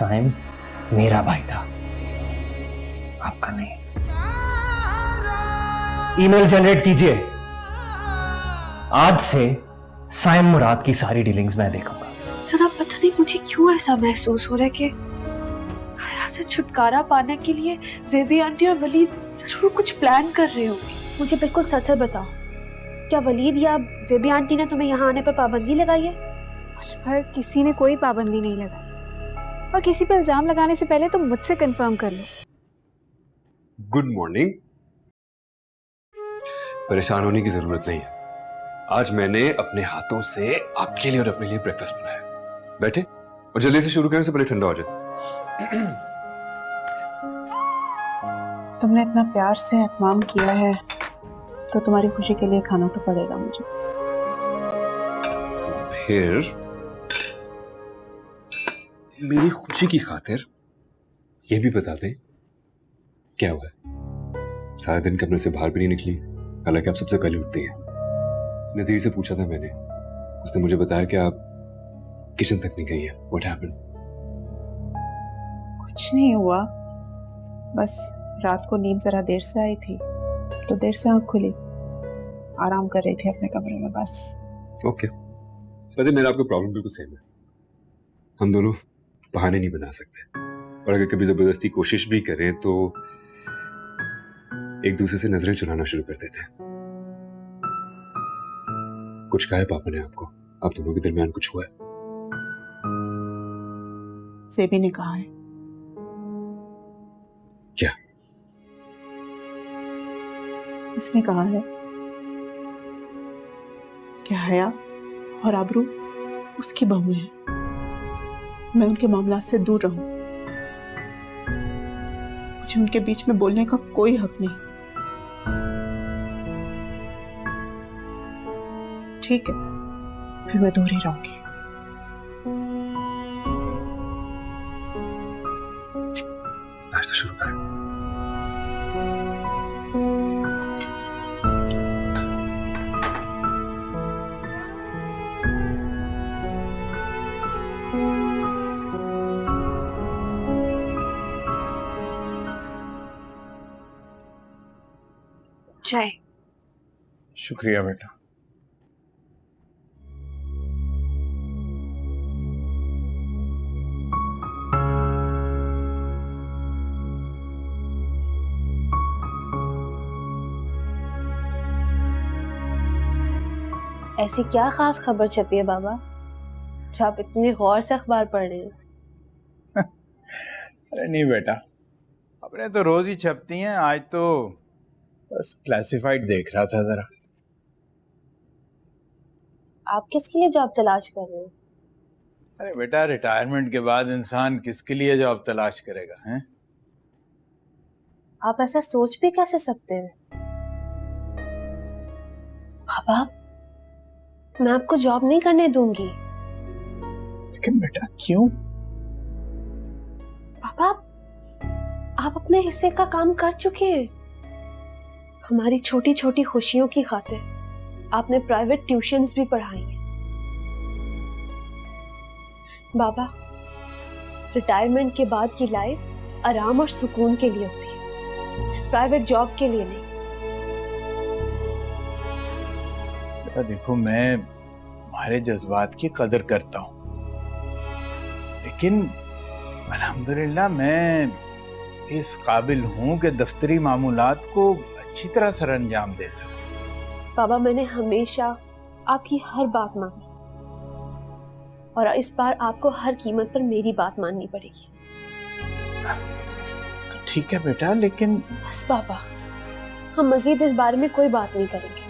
साइम मेरा भाई था, आपका नहीं। ईमेल जनरेट कीजिए। आज से साइम मुराद की सारी डीलिंग्स मैं देखूंगा। सना पता नहीं मुझे क्यों ऐसा महसूस हो रहा है कि हया से छुटकारा पाने के लिए ज़ेबी आंटी और वलीद जरूर कुछ प्लान कर रहे होंगे। मुझे बिल्कुल सच सच बताओ, क्या वलीद या ज़ेबी आंटी ने तुम्हें यहाँ आने पर पाबंदी लगाई है? मुझ पर किसी ने कोई पाबंदी नहीं लगाई, और किसी पे इल्जाम लगाने से पहले तुम मुझसे कंफर्म कर लो। Good morning. परेशान होने की जरूरत नहीं है। आज मैंने अपने हाथों से आपके लिए और अपने लिए ब्रेकफास्ट बनाया। बैठे और जल्दी से शुरू करें, से पहले ठंडा हो जाए। तुमने इतना प्यार से एहतमाम किया है तो तुम्हारी खुशी के लिए खाना तो पड़ेगा मुझे। तो फिर मेरी खुशी की खातिर ये भी बता दें क्या हुआ है। सारा दिन कमरे से बाहर भी नहीं निकली, हालांकि आप सबसे पहले उठती हैं। नजीर से पूछा था मैंने, उसने मुझे बताया कि आप किचन तक नहीं गई है। What happened? कुछ नहीं हुआ, बस रात को नींद जरा देर से आई थी तो देर से आँख खुली, आराम कर रही थी अपने कमरे में बस। ओके। पता मेरा आपका प्रॉब्लम बिल्कुल सेम है। हम दोनों बहाने नहीं बना सकते, और अगर कभी जबरदस्ती कोशिश भी करें तो एक दूसरे से नजरें चुराना शुरू कर देते हैं। कुछ कहा है पापा ने आपको? आप दोनों के दरमियान कुछ हुआ है? ज़ेबी ने कहा है। क्या? उसने कहा है कि हया और आबरू उसकी बहू है, मैं उनके मामलात से दूर रहूं, मुझे उनके बीच में बोलने का कोई हक नहीं। ठीक है, फिर मैं दूर ही रहूंगी। नाश्ता शुरू करें। चाय। शुक्रिया बेटा। ऐसी क्या खास खबर छपी है बाबा जो आप इतने गौर से अखबार पढ़ रहे हैं? अरे नहीं बेटा, खबरें तो रोज ही छपती हैं, आज तो बस क्लासिफाइड देख रहा था जरा। आप किसके लिए जॉब तलाश कर रहे हैं? अरे बेटा, रिटायरमेंट के बाद इंसान किसके लिए जॉब तलाश करेगा, हैं? आप ऐसा सोच भी कैसे सकते हैं बाबा? मैं आपको जॉब नहीं करने दूंगी। लेकिन बेटा क्यों? पापा, आप अपने हिस्से का काम कर चुके हैं। हमारी छोटी छोटी खुशियों की खातिर आपने प्राइवेट ट्यूशन्स भी पढ़ाई हैं। बाबा, रिटायरमेंट के बाद की लाइफ आराम और सुकून के लिए होती है, प्राइवेट जॉब के लिए नहीं। बेटा देखो, मैं तुम्हारे जज्बात की कदर करता हूँ, लेकिन अल्हम्दुलिल्लाह मैं इस काबिल हूँ कि दफ्तरी मामूलात को अच्छी तरह सर अंजाम दे सकूं। बाबा, मैंने हमेशा आपकी हर बात मानी, और इस बार आपको हर कीमत पर मेरी बात माननी पड़ेगी। तो ठीक है बेटा, लेकिन बस बाबा, हम मजीद इस बारे में कोई बात नहीं करेंगे।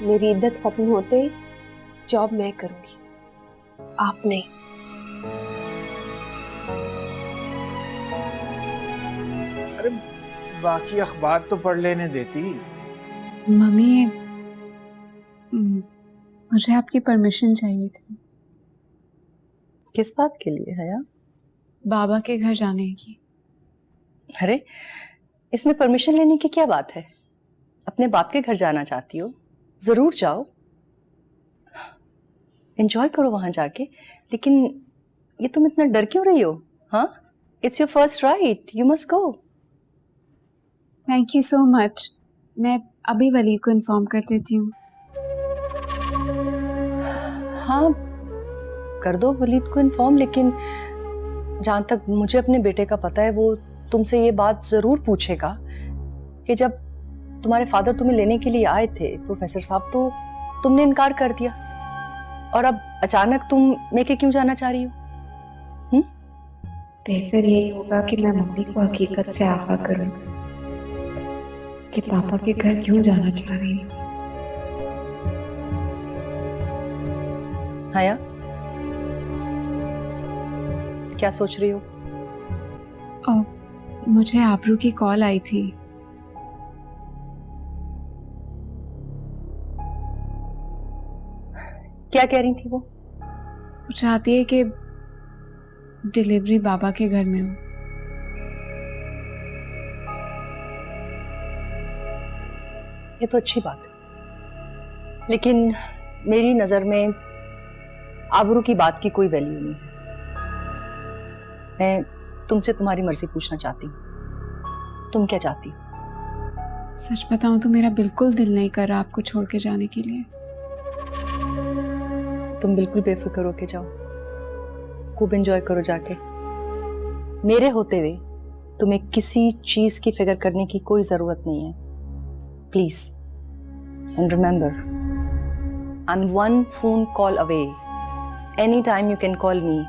मेरी इद्दत खत्म होते ही जॉब मैं करूंगी, आप नहीं। अरे बाकी अखबार तो पढ़ लेने देती। मम्मी, मुझे आपकी परमिशन चाहिए थी। किस बात के लिए हया? बाबा के घर जाने की। अरे इसमें परमिशन लेने की क्या बात है? अपने बाप के घर जाना चाहती हो, जरूर जाओ। एंजॉय करो वहां जाके। लेकिन ये तुम इतना डर क्यों रही हो? हाँ, it's your first right, you must go. Thank you so much. मैं अभी वलीद को इन्फॉर्म कर देती हूँ। हाँ, कर दो वलीद को इन्फॉर्म, लेकिन जहां तक मुझे अपने बेटे का पता है वो तुमसे ये बात जरूर पूछेगा कि जब तुम्हारे फादर तुम्हें लेने के लिए आए थे प्रोफेसर साहब, तो तुमने इनकार कर दिया, और अब अचानक तुम मेके क्यों जाना चाह रही हो? बेहतर यही होगा कि मैं मम्मी को हकीकत से आगाह करूं कि पापा के घर क्यों जाना चाह रही हूँ। हाया, क्या सोच रही हो? मुझे आबरू की कॉल आई थी। क्या कह रही थी वो? वो चाहती है कि डिलीवरी बाबा के घर में हो। ये तो अच्छी बात है, लेकिन मेरी नजर में आबरू की बात की कोई वैल्यू नहीं है। मैं तुमसे तुम्हारी मर्जी पूछना चाहती हूँ, तुम क्या चाहती हो? सच बताऊं तो मेरा बिल्कुल दिल नहीं कर रहा आपको छोड़ के जाने के लिए। तुम बिल्कुल बेफिक्र होके जाओ, खूब एंजॉय करो जाके। मेरे होते हुए तुम्हें किसी चीज की फिक्र करने की कोई जरूरत नहीं है, please. And remember, I am 1 phone call away. Any time you can call मी।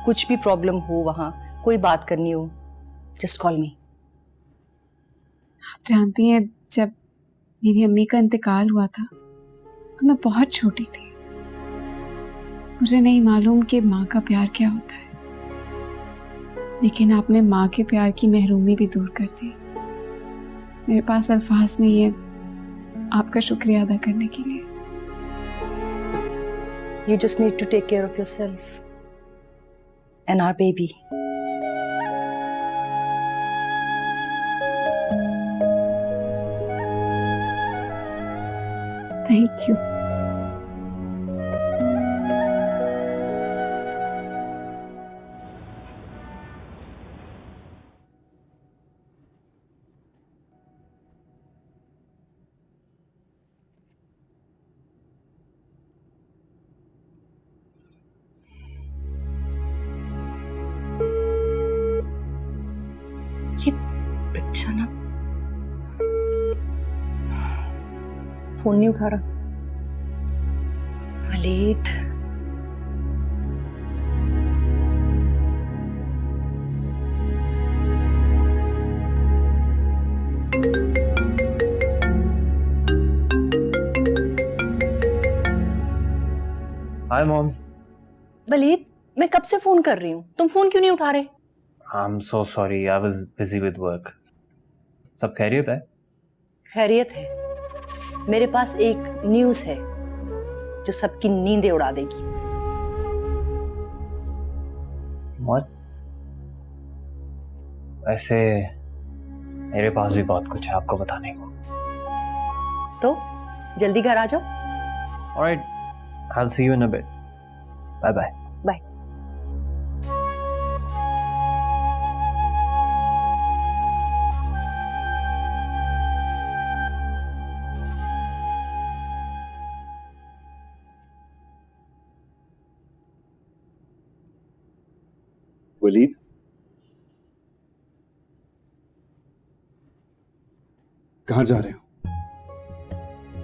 कुछ भी प्रॉब्लम हो, वहां कोई बात करनी हो, जस्ट कॉल मी। आप जानती हैं, जब मेरी अम्मी का इंतकाल हुआ था तो मैं बहुत छोटी थी। मुझे नहीं मालूम कि माँ का प्यार क्या होता है, लेकिन आपने माँ के प्यार की महरूमी भी दूर कर दी। मेरे पास अल्फाज नहीं है आपका शुक्रिया अदा करने के लिए। You just need to take care of yourself and our baby. Thank you. ये बच्चा ना फोन नहीं उठा रहा। Waleed, hi mom. वलीद, मैं कब से फोन कर रही हूँ, तुम फोन क्यों नहीं उठा रहे? I'm so sorry, I was busy with work. सब खैरियत है? खैरियत है। मेरे पास एक न्यूज़ है जो सबकी नींदें उड़ा देगी। What? वैसे मेरे पास भी बहुत कुछ है आपको बताने को। तो जल्दी घर आ जाओ। Alright, I'll see you in a bit. Bye bye. Bye. Waleed, कहाँ जा रहे हो?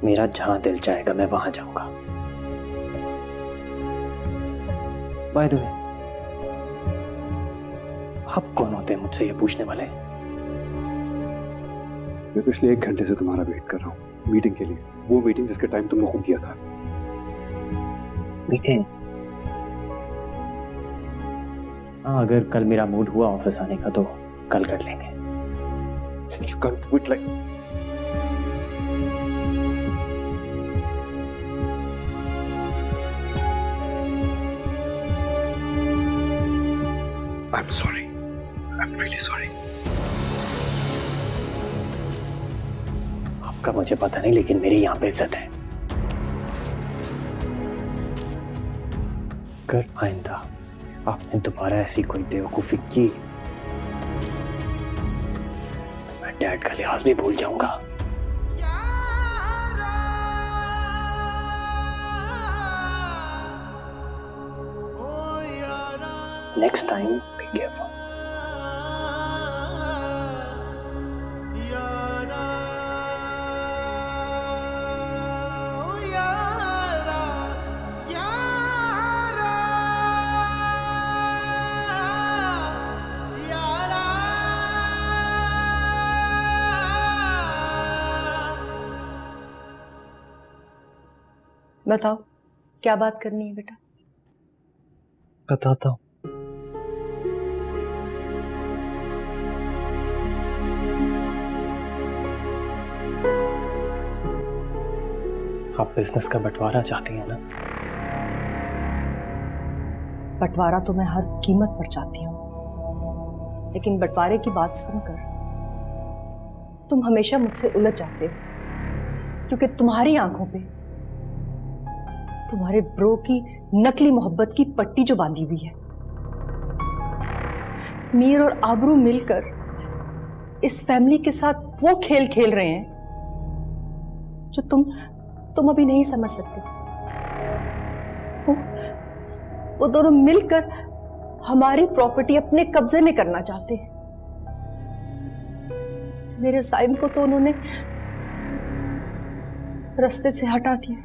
मेरा जहां दिल चाहेगा मैं वहां जाऊंगा। बाय द वे, आप कौन होते हैं मुझसे ये पूछने वाले? मैं पिछले 1 घंटे से तुम्हारा वेट कर रहा हूँ मीटिंग के लिए। वो मीटिंग जिसका टाइम तुमने खुद दिया था। मीटिंग? हाँ, अगर कल मेरा मूड हुआ ऑफिस आने का तो कल कर लेंगे। You can't do it like... I'm sorry. I'm really sorry. आपका मुझे पता नहीं, लेकिन मेरी यहाँ पे इज्जत है। अगर आइंदा आपने दोबारा ऐसी कोई बेवकूफी की तो मैं डैड का लिहाज भी भूल जाऊंगा। Next time be careful. बताओ क्या बात करनी है बेटा? बताता हूँ। आप बिजनेस का बंटवारा चाहती हैं ना? बंटवारा तो मैं हर कीमत पर चाहती हूँ, लेकिन बंटवारे की बात सुनकर तुम हमेशा मुझसे उलझ जाते हो, क्योंकि तुम्हारी आंखों पे तुम्हारे ब्रो की नकली मोहब्बत की पट्टी जो बांधी हुई है। मीर और आबरू मिलकर इस फैमिली के साथ वो खेल खेल रहे हैं जो तुम अभी नहीं समझ सकते। वो दोनों मिलकर हमारी प्रॉपर्टी अपने कब्जे में करना चाहते हैं। मेरे साइम को तो उन्होंने रास्ते से हटा दिया,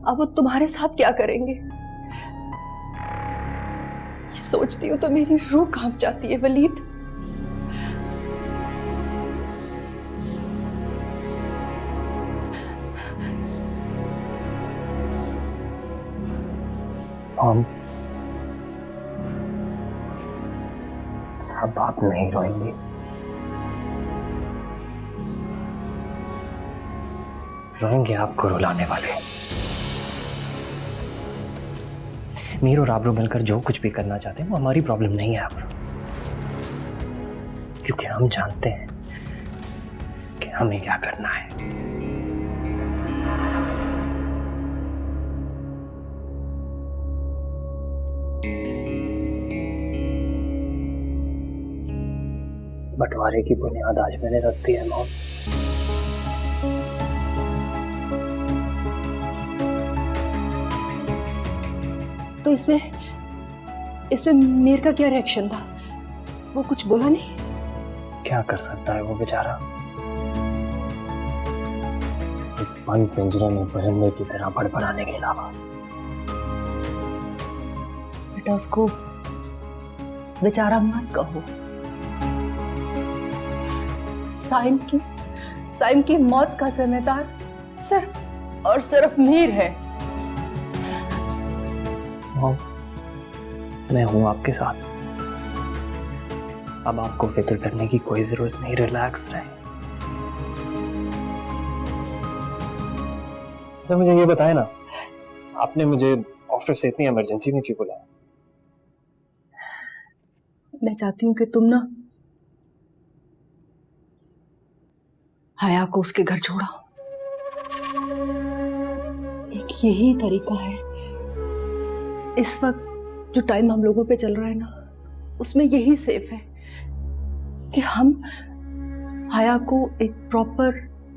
अब वो तुम्हारे साथ क्या करेंगे ये सोचती हूं तो मेरी रूह कांप जाती है वलीद। मॉम, अब आप नहीं रोएंगी। रोएंगे आपको रुलाने वाले। मीर और आबरू मिलकर जो कुछ भी करना चाहते हैं वो हमारी प्रॉब्लम नहीं है आबरू, क्योंकि हम जानते हैं कि हमें क्या करना है। बंटवारे की बुनियाद आज मैंने रख दी है मॉम। तो इसमें मीर का क्या रिएक्शन था? वो कुछ बोला नहीं? क्या कर सकता है वो बेचारा, एक बंद पिंजरे में परिंदे की तरह बड़बड़ाने के अलावा। बेटा उसको बेचारा मत कहो। साइम की मौत का जिम्मेदार सिर्फ और सिर्फ मीर है। मॉम, मैं हूं आपके साथ। अब आपको फिक्र करने की कोई जरूरत नहीं, रिलैक्स रहे। सर मुझे ये बताएं ना, आपने मुझे ऑफिस से इतनी इमरजेंसी में क्यों बुलाया? मैं चाहती हूं कि तुम ना हया को उसके घर छोड़ाओ। एक यही तरीका है। इस वक्त जो टाइम हम लोगों पे चल रहा है ना, उसमें यही सेफ है कि हम हया को एक प्रॉपर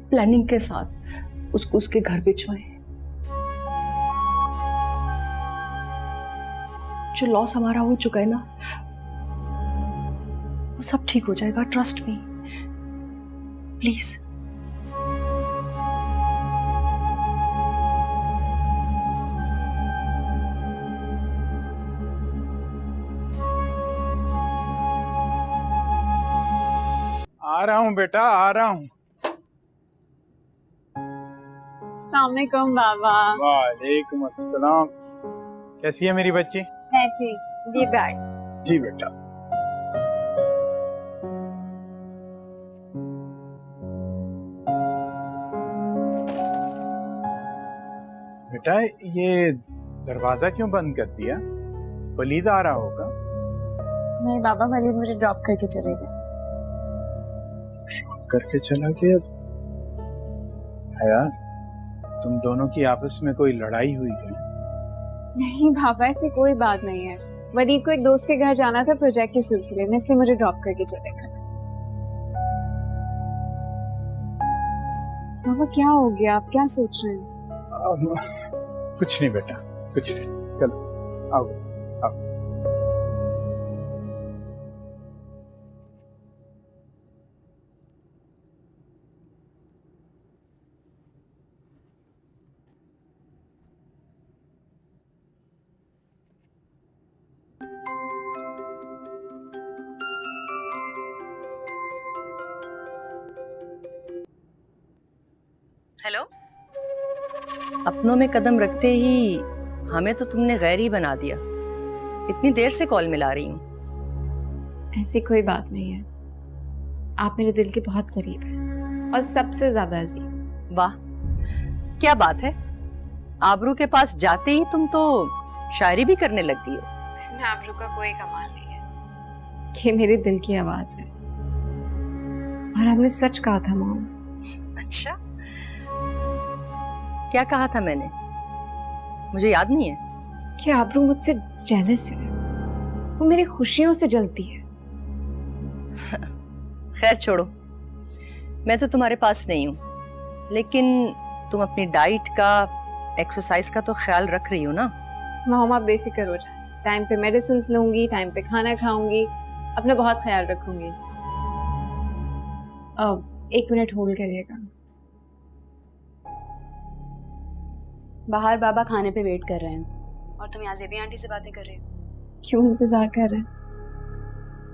प्लानिंग के साथ उसको उसके घर भिजवाएं। जो लॉस हमारा हो चुका है ना, वो सब ठीक हो जाएगा, ट्रस्ट मी प्लीज। आ रहा हूँ बेटा, आ रहा हूँ। अस्सलामुअलैकुम बाबा। वालेकुम अस्सलाम। कैसी है मेरी बच्ची? है ठीक। ये बैग। जी बेटा। बेटा ये दरवाजा क्यों बंद कर दिया? वलीद आ रहा होगा। नहीं बाबा, वलीद मुझे ड्रॉप करके चले गए। करके चला गया? हया, तुम दोनों की आपस में कोई लड़ाई हुई है? नहीं पापा, ऐसी कोई बात नहीं है। वलीद को एक दोस्त के घर जाना था प्रोजेक्ट के सिलसिले में, इसलिए मुझे ड्रॉप करके चले गए। पापा क्या हो गया, आप क्या सोच रहे हैं? कुछ नहीं बेटा, कुछ नहीं। चलो आओ आओ। हेलो। अपनों में कदम रखते ही हमें तो तुमने गैर ही बना दिया। इतनी देर से कॉल मिला रही हूँ। ऐसी कोई बात नहीं है, आप मेरे दिल के बहुत करीब हैं और सबसे ज्यादा अजीब। वाह, क्या बात है। आबरू के पास जाते ही तुम तो शायरी भी करने लग गई हो। इसमें आबरू का कोई कमाल नहीं है, ये मेरे दिल की आवाज है। और आपने सच कहा था मॉम। अच्छा, क्या कहा था मैंने? मुझे याद नहीं है। कि आबरू मुझसे जेलस है, वो मेरी खुशियों से जलती है। खैर छोड़ो, मैं तो तुम्हारे पास नहीं हूँ, लेकिन तुम अपनी डाइट का, एक्सरसाइज का तो ख्याल रख रही हो ना? मॉम आप बेफिक्र हो जाए, टाइम पे मेडिसिन लूंगी, टाइम पे खाना खाऊंगी, अपना बहुत ख्याल रखूंगी। अब 1 मिनट होल्ड करिएगा। बाहर बाबा खाने पे वेट कर रहे हैं और तुम यहाँ ज़ेबी आंटी से बातें कर रहे हो। क्यों इंतजार कर रहे हैं?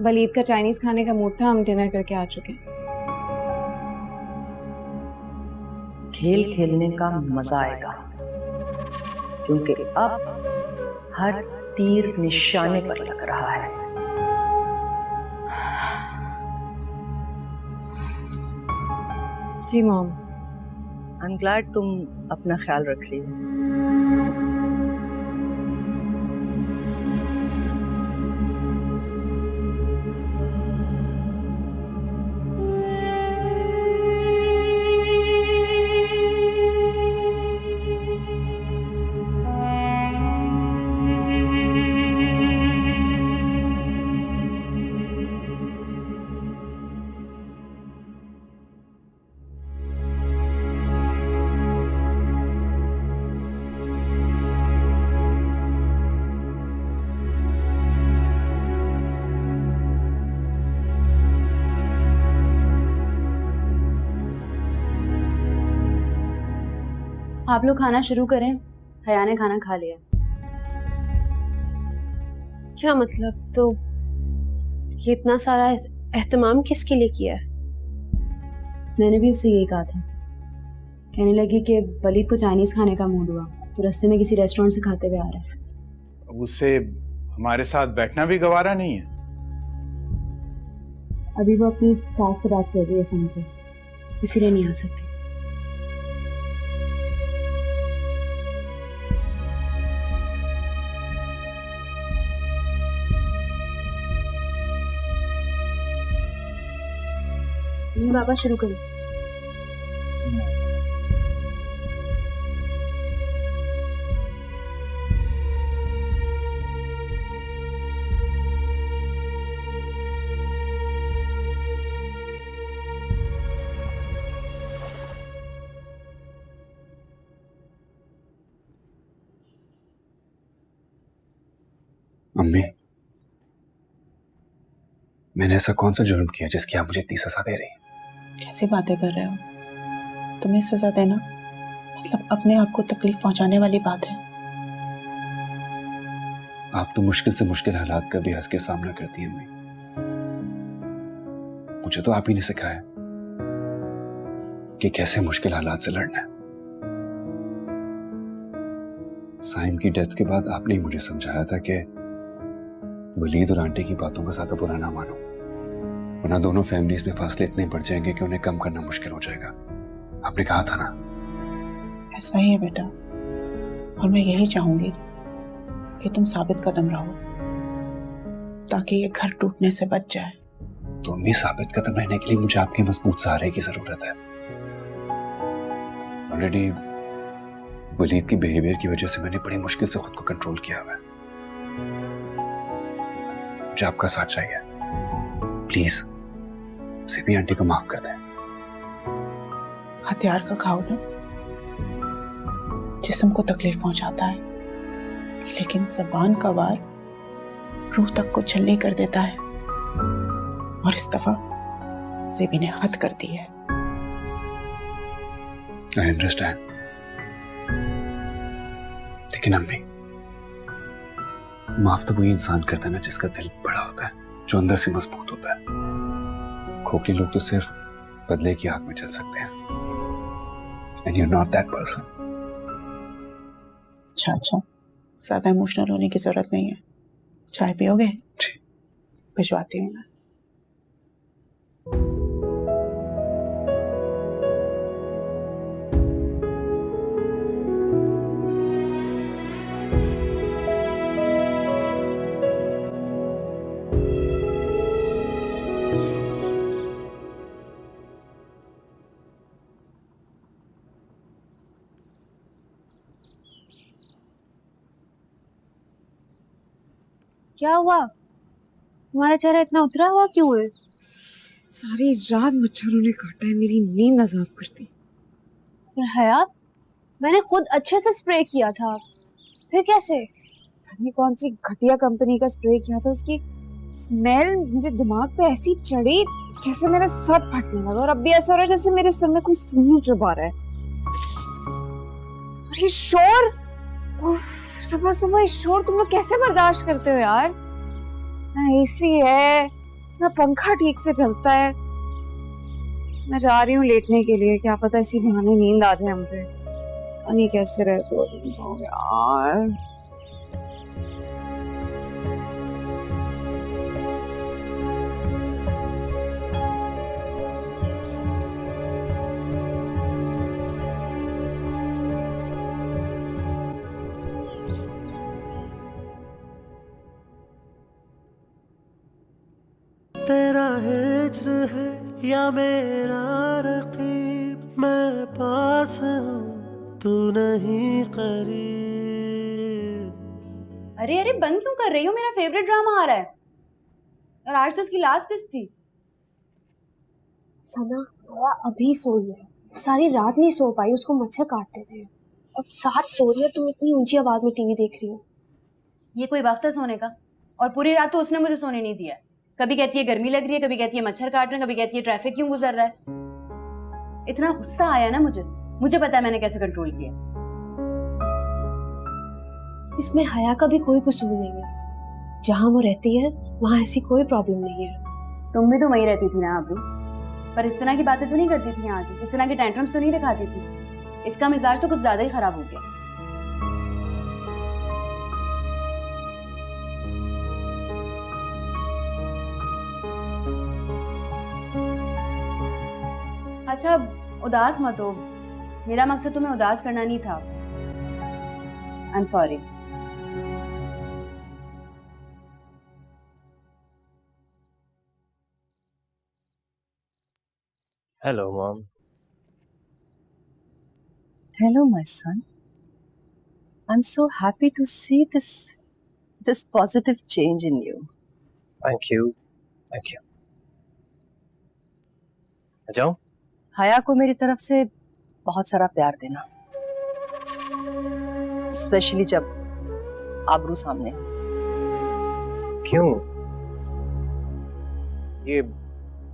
वलीद का चाइनीज खाने का मूड था, हम डिनर करके आ चुके हैं। खेल खेलने का मजा आएगा, क्योंकि अब हर तीर निशाने पर लग रहा है। जी मॉम। आई एम ग्लैड तुम अपना ख्याल रख रही हो। आप लोग खाना शुरू करें, हया ने खाना खा लिया। क्या मतलब? तो ये इतना सारा एहतमाम किसके लिए किया है? मैंने भी उससे यही कहा था। कहने लगी कि वलीद को चाइनीज खाने का मूड हुआ तो रास्ते में किसी रेस्टोरेंट से खाते हुए आ रहा है। अब उससे हमारे साथ बैठना भी गवारा नहीं है। अभी वो अपनी सास से बात कर रही है फोन पे, इसीलिए नहीं आ सकती। बाबा शुरू करो। अम्मी, मैंने ऐसा कौन सा जुर्म किया जिसकी आप मुझे इतनी सजा दे रही हैं? कैसी बातें कर रहे हो? तुम्हें सजा देना मतलब अपने आप को तकलीफ पहुंचाने वाली बात है। आप तो मुश्किल से मुश्किल हालात का भी हंस के सामना करती हैं अम्मी। मुझे तो आप ही ने सिखाया कि कैसे मुश्किल हालात से लड़ना है। साइम की डेथ के बाद आपने ही मुझे समझाया था कि वलीद और आंटी की बातों का ज्यादा बुरा ना मानो, वरना दोनों फैमिलीज में फासले इतने बढ़ जाएंगे कि उन्हें कम करना मुश्किल हो जाएगा। आपने कहा था ना। ऐसा ही है बेटा, और मैं यही चाहूंगी कि तुम साबित कदम रहो ताकि ये घर टूटने से बच जाए। तो अम्मी, साबित कदम रहने के लिए मुझे आपके मजबूत सहारे की जरूरत है। ऑलरेडी वलीद की बिहेवियर की वजह से मैंने बड़ी मुश्किल से खुद को कंट्रोल किया हुआ है। मुझे आपका साथ चाहिए, प्लीज सिपी आंटी को माफ कर दें। हथियार का घाव ना जिस्म को तकलीफ पहुंचाता है, लेकिन जबान का वार रूह तक को छलनी कर देता है। और इस दफा ज़ेबी ने हद कर दी है। आई अंडरस्टैंड, लेकिन अम्मी, माफ तो वही इंसान करता है ना जिसका दिल बड़ा होता है, जो अंदर से मजबूत होता है। खोखले लोग तो सिर्फ बदले की आग में चल सकते हैं, and you are not that person. अच्छा, ज्यादा इमोशनल होने की जरूरत नहीं है। चाय पियोगे? जी। भिजवाती हूँ मैं। क्या हुआ? तुम्हारा चेहरा इतना उतरा हुआ क्यों है? सारी रात मच्छरों ने काटा है, मेरी नींद अजाब करती। पर हयात, मैंने खुद अच्छे से स्प्रे किया था, फिर कैसे? पता कौन सी घटिया कंपनी का स्प्रे किया था, उसकी स्मेल मुझे दिमाग पे ऐसी चढ़ी जैसे मेरा सर फटने लगा। और अब भी ऐसा हो रहा है जैसे मेरे सर में कोई सुई चुभा रहा है। और ये शोर, सुबह सुबह ये शोर तुम लोग कैसे बर्दाश्त करते हो यार? ना एसी है ना पंखा ठीक से चलता है। मैं जा रही हूँ लेटने के लिए, क्या पता इसी बहाने नींद आ जाए मुझे। नहीं कैसे रहते हो तुम लोग यार? तेरा हिज्र है या मेरा रकीब, मैं पास हूँ तू नहीं करीब। अरे अरे बंद क्यों कर रही हो? मेरा फेवरेट ड्रामा आ रहा है और आज तो इसकी लास्ट किस्त थी। सना अभी सोई है, सारी रात नहीं सो पाई, उसको मच्छर काटते थे। अब साथ सो रही है, तुम इतनी ऊंची आवाज में टीवी देख रही हो। ये कोई वक्त है सोने का? और पूरी रात तो उसने मुझे सोने नहीं दिया। कभी कहती है गर्मी लग रही है, कभी कहती है मच्छर काट रहे हैं, कभी कहती है ट्रैफिक क्यों गुजर रहा है। इतना गुस्सा आया ना मुझे पता है मैंने कैसे कंट्रोल किया। इसमें हया का भी कोई कसूर नहीं है। जहाँ वो रहती है वहाँ ऐसी कोई प्रॉब्लम नहीं है। तुम भी तो वहीं रहती थी ना अब्रू, पर इस तरह की बातें तो नहीं करती थी यहाँ की, इस तरह के टेंट्रम्स तो नहीं दिखाती थी। इसका मिजाज तो कुछ ज्यादा ही खराब हो गया। अच्छा उदास मत हो, मेरा मकसद तुम्हें उदास करना नहीं था। I am sorry. Hello mom. Hello, my son. I'm so happy to see this positive change in you. Thank you. जाओ। हया को मेरी तरफ से बहुत सारा प्यार देना, स्पेशली जब आबरू सामने हो। क्यों? ये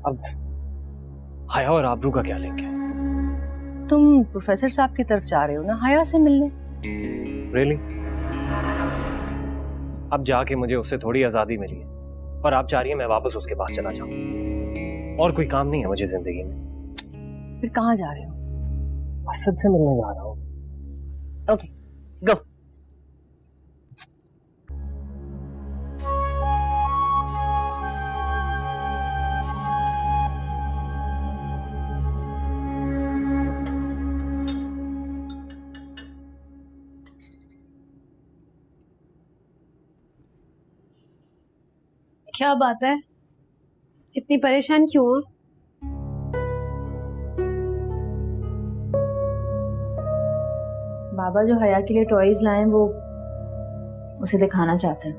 अब हया और आबरू का क्या लिंक है? तुम प्रोफेसर साहब की तरफ जा रहे हो ना हया से मिलने। रियली? अब जाके मुझे उससे थोड़ी आजादी मिली है, पर आप चाह रही है मैं वापस उसके पास चला जाऊं। और कोई काम नहीं है मुझे जिंदगी में। फिर कहाँ जा रहे हो? असद से मिलने जा रहा हूँ। ओके, गो। क्या बात है, इतनी परेशान क्यों हो? बाबा जो हया के लिए टॉयज लाए हैं वो उसे दिखाना चाहते हैं।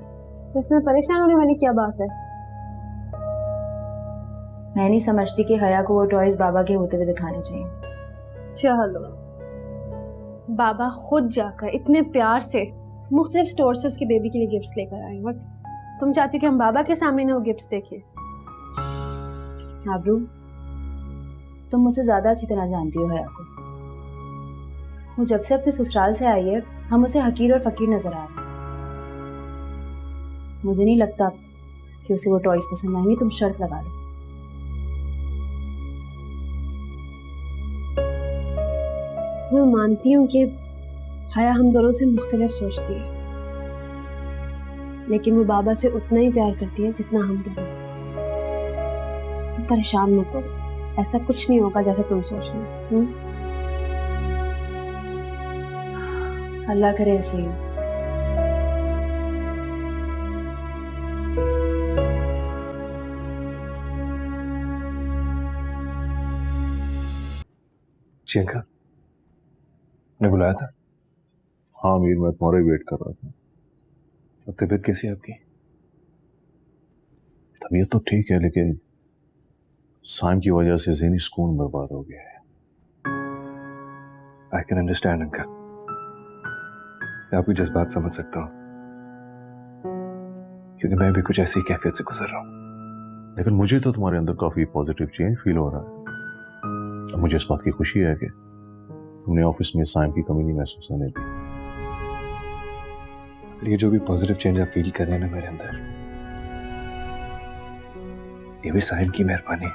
तो इसमें परेशान होने वाली क्या बात है? मैं नहीं समझती कि हया को वो टॉयज बाबा के होते हुए दिखाने चाहिए। चलो, बाबा खुद जाकर इतने प्यार से मुख्तलिफ स्टोर से उसकी बेबी के लिए गिफ्ट्स लेकर आए और तुम चाहती हो कि हम बाबा के सामने ना वो गिफ्ट्स देखें? आबरू, तुम मुझसे ज्यादा अच्छी तरह जानती हो हया को। वो जब से अपने ससुराल से आई है हम उसे हकीर और फकीर नजर आ रहे हैं। मुझे नहीं लगता कि उसे वो टॉयज पसंद आएंगे। तुम शर्त लगा लो। मैं मानती हूँ कि हया हम दोनों से मुख्तलिफ सोचती है, लेकिन वो बाबा से उतना ही प्यार करती है जितना हम दोनों। तुम परेशान मत हो, ऐसा कुछ नहीं होगा जैसा तुम सोच रहे हो। अल्लाह करे ऐसे ही। प्रियंका ने बुलाया था? हाँ मीर, मैं तुम्हारा ही वेट कर रहा था। अब तबीयत कैसी है आपकी? तबीयत तो ठीक है, लेकिन साइम की वजह से ज़हनी सुकून बर्बाद हो गया है। आई कैन अंडरस्टैंड अंकल, मैं आपकी जज्बात समझ सकता हूँ, क्योंकि मैं भी कुछ ऐसी कैफियत से गुजर रहा हूँ। लेकिन मुझे तो तुम्हारे अंदर काफी पॉजिटिव चेंज फील हो रहा है। मुझे इस बात की खुशी है कि तुमने ऑफिस में साइम की कमी नहीं महसूस होने दी। ये जो भी पॉजिटिव चेंज आप फील कर रहे हैं ना मेरे अंदर, ये भी साइम की मेहरबानी है।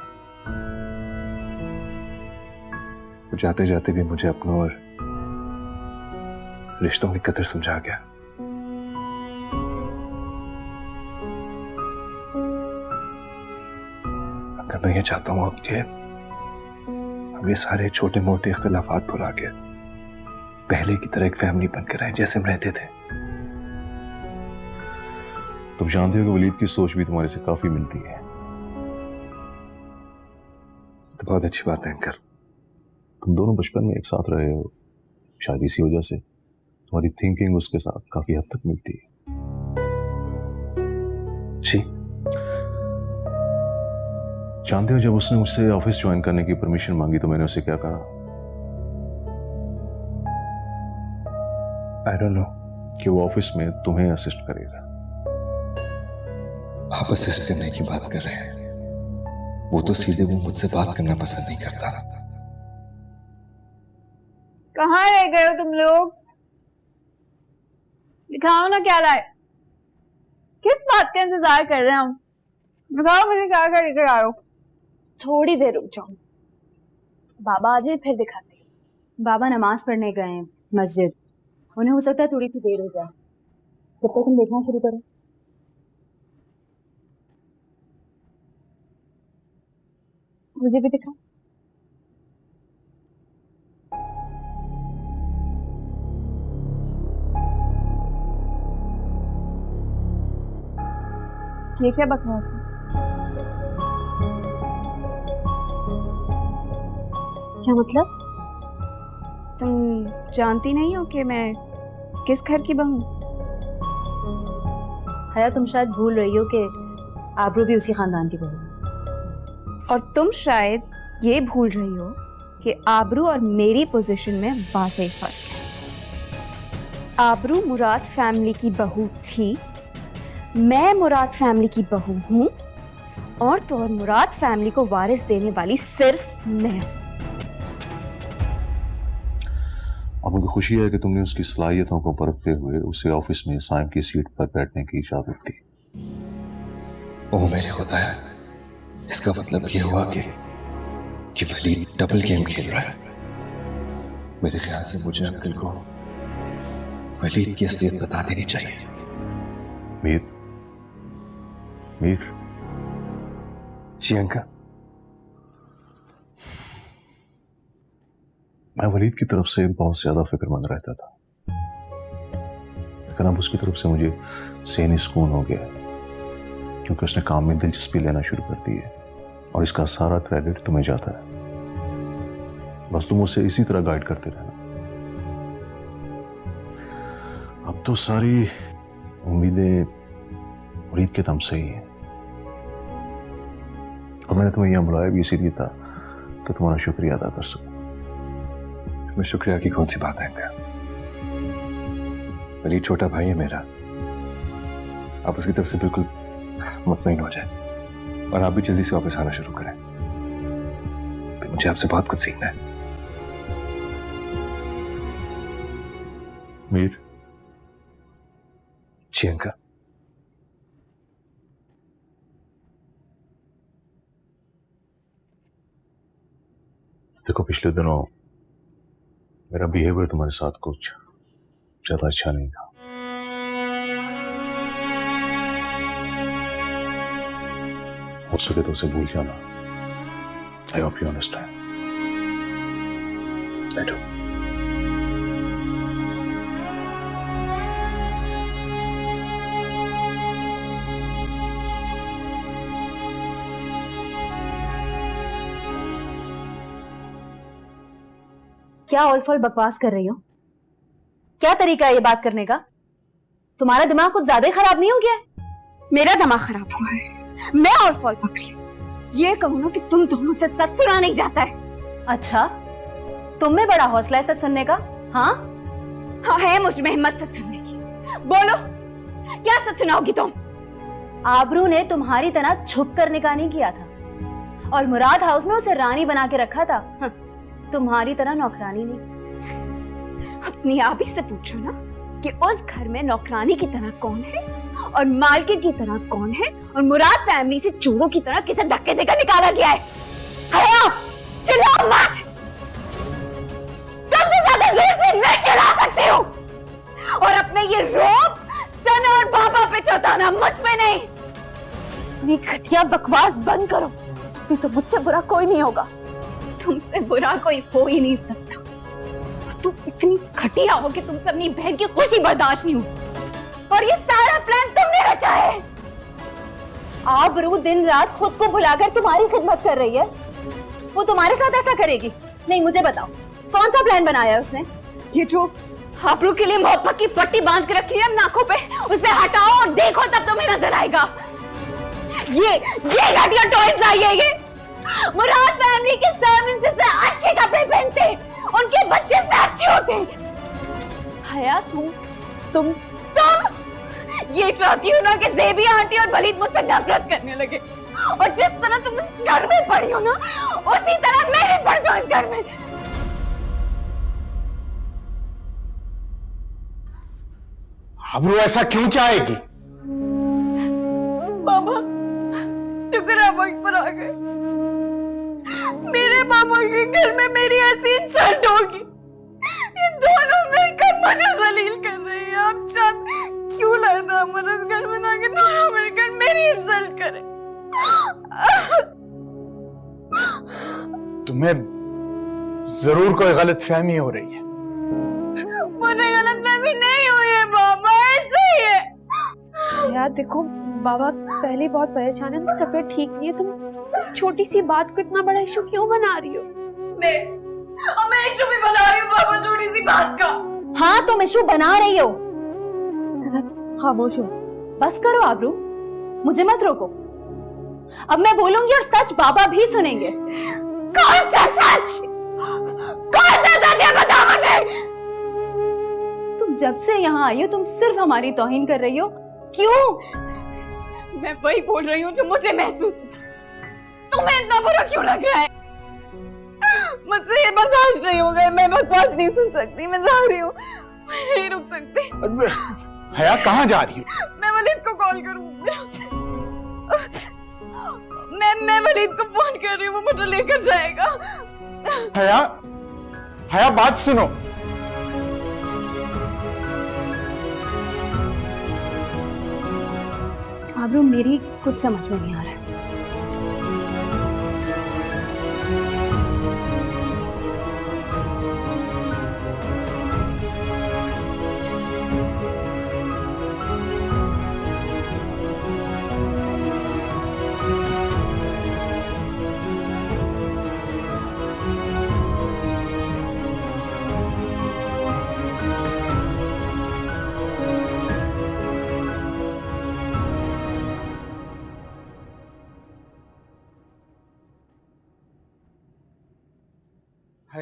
वो जाते जाते भी मुझे अपनों और रिश्तों की कदर समझा गया। अगर मैं ये चाहता हूं आपके हम ये सारे छोटे मोटे इख्तिलाफात भुला के पहले की तरह एक फैमिली बनकर आए जैसे हम रहते थे। तुम जानते हो कि वलीद की सोच भी तुम्हारे से काफी मिलती है। तो बहुत अच्छी बात है अंकल। तुम दोनों बचपन में एक साथ रहे हो, शायद इसी वजह से तुम्हारी थिंकिंग उसके साथ काफी हद तक मिलती है। जी, जानते हो जब उसने मुझसे ऑफिस ज्वाइन करने की परमिशन मांगी तो मैंने उसे क्या कहा? I don't know. कि वो ऑफिस में तुम्हें असिस्ट करेगा। आप असिस्ट करने की बात कर रहे हैं, वो तो सीधे वो मुझसे बात करना पसंद नहीं करता। कहाँ रह गए हो तुम लोग? दिखाओ ना क्या लाए। किस बात का इंतजार कर रहे हैं हम? दिखाओ मुझे क्या क्या लेकर आए हो। थोड़ी देर रुक जाओ, बाबा आ जाए फिर दिखाते हैं। बाबा नमाज पढ़ने गए हैं मस्जिद, उन्हें हो सकता है थोड़ी सी देर हो जाए। जब तक तुम देखना शुरू करो। मुझे भी दिखाओ। ये क्या बकवास है? क्या मतलब? तुम जानती नहीं हो कि मैं किस घर की बहू? हया, तुम शायद भूल रही हो कि आबरू भी उसी खानदान की बहू है। और तुम शायद ये भूल रही हो कि आबरू और मेरी पोजीशन में वाज़ेह फर्क है। आबरू मुराद फैमिली की बहू थी, मैं मुराद फैमिली की बहू हूँ, और तो और मुराद फैमिली को वारिस देने वाली सिर्फ मैं हूँ। और मुझे खुशी है कि तुमने उसकी सलाहियतों को परखते हुए उसे ऑफिस में साइम की सीट पर बैठने की इजाजत दी। ओ मेरे खुदाया, इसका मतलब ये हुआ कि वलीद डबल गेम खेल रहा है। मेरे ख्याल से मुझे अंकल को वलीद की असलियत बता देनी चाहिए। मीर, मीर। जी अंकल। मैं वलीद की तरफ से बहुत ज्यादा फिक्रमंद रहता था, लेकिन अब उसकी तरफ से मुझे ज़हनी सुकून हो गया, क्योंकि उसने काम में दिलचस्पी लेना शुरू कर दी है और इसका सारा क्रेडिट तुम्हें जाता है। बस तुम उसे इसी तरह गाइड करते रहना। अब तो सारी उम्मीदें मुरीद के दम से ही हैं। और मैंने तुम्हें यहां बुलाया भी इसीलिए था कि तुम्हारा शुक्रिया अदा कर सकूं। इसमें शुक्रिया की कौन सी बात है इनका? वलीद छोटा भाई है मेरा, आप उसकी तरफ से बिल्कुल मुतमईन हो जाए और आप भी जल्दी से वापस आना शुरू करें। मुझे आपसे बहुत कुछ सीखना है। मीर। जी अंकल। देखो, पिछले दिनों मेरा बिहेवियर तुम्हारे साथ कुछ ज्यादा अच्छा नहीं था। हो सके तो उसे भूल जाना। I hope you understand. I do. क्या औलफल बकवास कर रही हो? क्या तरीका है ये बात करने का? तुम्हारा दिमाग कुछ ज्यादा ही खराब नहीं हो गया? मेरा दिमाग खराब हुआ है। मैं और फॉल पकड़ी ये कहूँ ना कि तुम दोनों से सच सुना नहीं जाता है। अच्छा, तुम में बड़ा हौसला है सच सुनने का? हाँ हाँ, है मुझ में हिम्मत सच सुनने की। बोलो, क्या सच सुनाओगी तुम? आबरू ने तुम्हारी तरह छुप कर निकाह नहीं किया था और मुराद हाउस में उसे रानी बना के रखा था। तुम्हारी तरह नौकरानी नहीं। अपनी आप ही से पूछो ना कि उस घर में नौकरानी की तरह कौन है और मालकिन की तरह कौन है, और मुराद फैमिली से चोरों की तरह किसे धक्के देकर निकाला गया है। हया, चिल्लाओ मत। तुमसे ज्यादा जोर से मैं चिल्ला सकती हूँ, और अपने ये रोब सन और पापा पे चौताना मुझ पे नहीं। अपनी घटिया बकवास बंद करो, नहीं तो मुझसे बुरा कोई नहीं होगा। तुमसे बुरा कोई हो ही नहीं सकता। तुम इतनी घटिया हो कि तुमसे अपनी बहन की खुशी बर्दाश्त नहीं हो, और ये सारा प्लान तुमने रचा है। आबरू दिन रात खुद को भुलाकर तुम्हारी खिदमत कर रही है। वो तुम्हारे साथ ऐसा करेगी? नहीं, मुझे बताओ कौन सा प्लान बनाया है उसने? ये जो आबरू के लिए मोहब्बत की पट्टी बांध के रखी है नाकों पे, उसे हटाओ और देखो, तब तुम्हें नजर आएगा। ये घटिया टॉयज लाई है। ये मुराद फैमिली के सर्वेंट्स से अच्छे कपड़े पहनते, उनके बच्चे से अच्छे होते। हया, तुम ये चाहती हो ना कि ज़ेबी आंटी और वलीद मुझसे नफरत करने लगे, और जिस तरह तुम इस घर में पड़ी हो ना, उसी तरह मैं भी पड़ जाऊं इस घर में। आबरू ऐसा क्यों चाहेगी? बाबा, शुक्र वक्त पर आ गए। मेरे मामा के घर में मेरी ऐसी इंसल्ट होगी। ये दोनों मिलकर मुझे जलील कर रहे हैं। आप क्यों लाए थे हमारे इस घर में ताकि दोनों मिलकर मेरी इंसल्ट करें? तुम्हें जरूर कोई गलतफहमी हो रही है। मुझे गलतफहमी नहीं हुई है बाबा, ऐसे ही है। यार देखो, बाबा पहले बहुत परेशान है, उनकी तबीयत ठीक नहीं है। तुम छोटी सी बात को इतना बड़ा इशू क्यों बना रही हो? मैं इशू भी बना रही हूँ बाबा, छोटी सी बात का। हाँ, तुम इशू बना रही हो। खामोश हो। बस करो आबरू, मुझे मत रोको। अब मैं बोलूंगी और सच बाबा भी सुनेंगे। कौन सा सच? कौन सा सच है, बता मुझे। तुम जब से यहाँ आई हो, तुम सिर्फ हमारी तौहीन कर रही हो। क्यों? मैं वही बोल रही हूँ जो मुझे महसूस होता। तुम्हें इतना बुरा क्यों लग रहा है? मुझसे ये बर्दाश्त नहीं होगा। मैं बकवास नहीं सुन सकती। मैं जा रही हूँ, मैं नहीं रुक सकती। हया, कहाँ जा रही हो? मैं वलीद को कॉल करूँगी। मैं वलीद को फोन कर रही हूँ, वो मुझे लेकर जाएगा। हया, बात सुनो। आबरू, मेरी कुछ समझ में नहीं आ रहा है।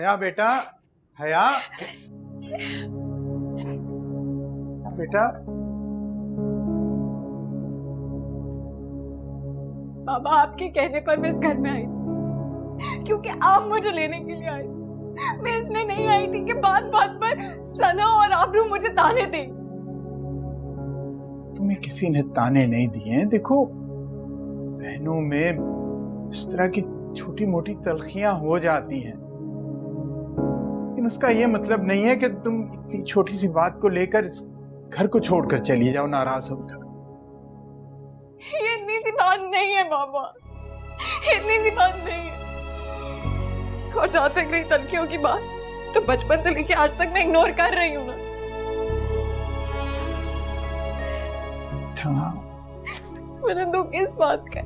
हया बेटा, हया बेटा। बाबा आपके कहने पर मैं इस घर में आई क्योंकि आप मुझे लेने के लिए आए। मैं इसलिए नहीं आई थी कि बात बात पर सना और आबरू मुझे ताने दें। तुम्हें किसी ने ताने नहीं दिए हैं। देखो बहनों में इस तरह की छोटी मोटी तलखियां हो जाती हैं, लेकिन उसका ये मतलब नहीं है कि तुम इतनी छोटी सी बात को लेकर घर को छोड़कर चली जाओ नाराज होकर। ये इतनी सी बात नहीं है बाबा, इतनी सी बात नहीं है। और जहाँ तक रही तलखियों की बात, तो बचपन से लेके आज तक मैं इग्नोर कर रही हूँ ना। मेरा दुख इस बात का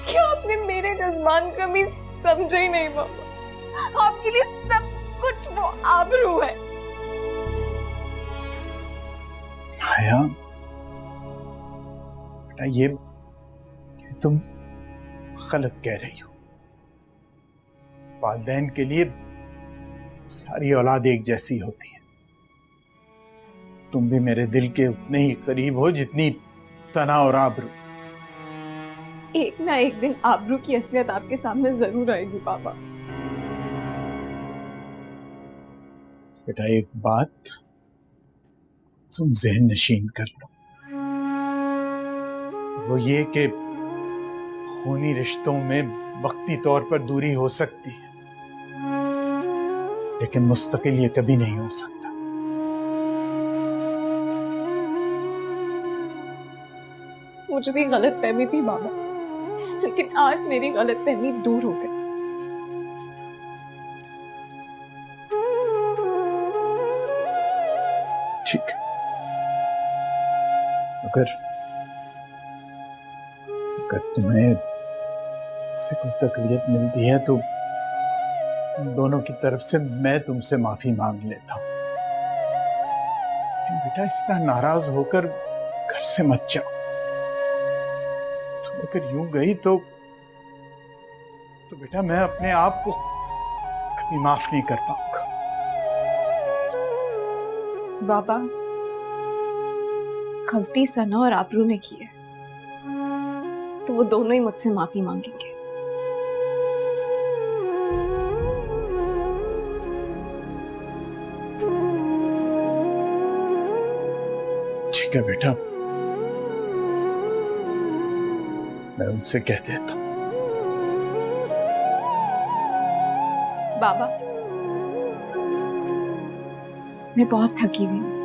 कि आपने मेरे जज्बात कभी समझे ही नहीं बाबा। आपके लिए सब कुछ वो आबरू है। हया बेटा, ये तुम गलत कह रही हो। वालिदैन के लिए सारी औलाद एक जैसी होती है। तुम भी मेरे दिल के उतने ही करीब हो जितनी सना और आबरू। एक ना एक दिन आबरू की असलियत आपके सामने जरूर आएगी बाबा। बेटा एक बात तुम ज़हन नशीन कर लो, वो ये कि खूनी रिश्तों में वक्ती तौर पर दूरी हो सकती है, लेकिन मुस्तकिल ये कभी नहीं हो सकता। मुझे भी गलत फहमी थी बाबा, लेकिन आज मेरी गलत फहमी दूर हो गई। ठीक, अगर तुम्हें इससे कोई तकलीफ मिलती है तो दोनों की तरफ से मैं तुमसे माफी मांग लेता हूं। लेकिन बेटा इस तरह नाराज होकर घर से मत जाओ। तुम अगर यूं गई तो बेटा मैं अपने आप को कभी माफ नहीं कर पाऊंगा। बाबा, गलती सना और आबरू ने की है, तो वो दोनों ही मुझसे माफी मांगेंगे। ठीक है बेटा, मैं उनसे कह देता हूं। बाबा, मैं बहुत थकी हुई हूँ।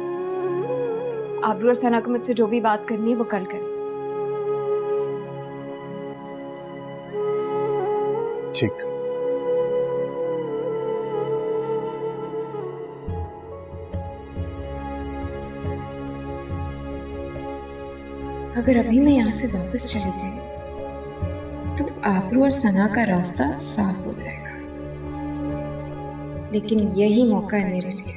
आबरू और सना को मुझसे जो भी बात करनी है वो कल करें। ठीक। अगर अभी मैं यहाँ से वापस चली गई तो आबरू और सना का रास्ता साफ हो जाएगा, लेकिन यही मौका है मेरे लिए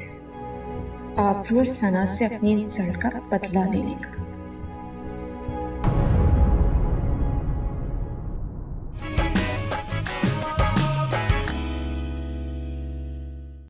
आबरू और सना से अपनी इंसल्ट का बदला लेने का।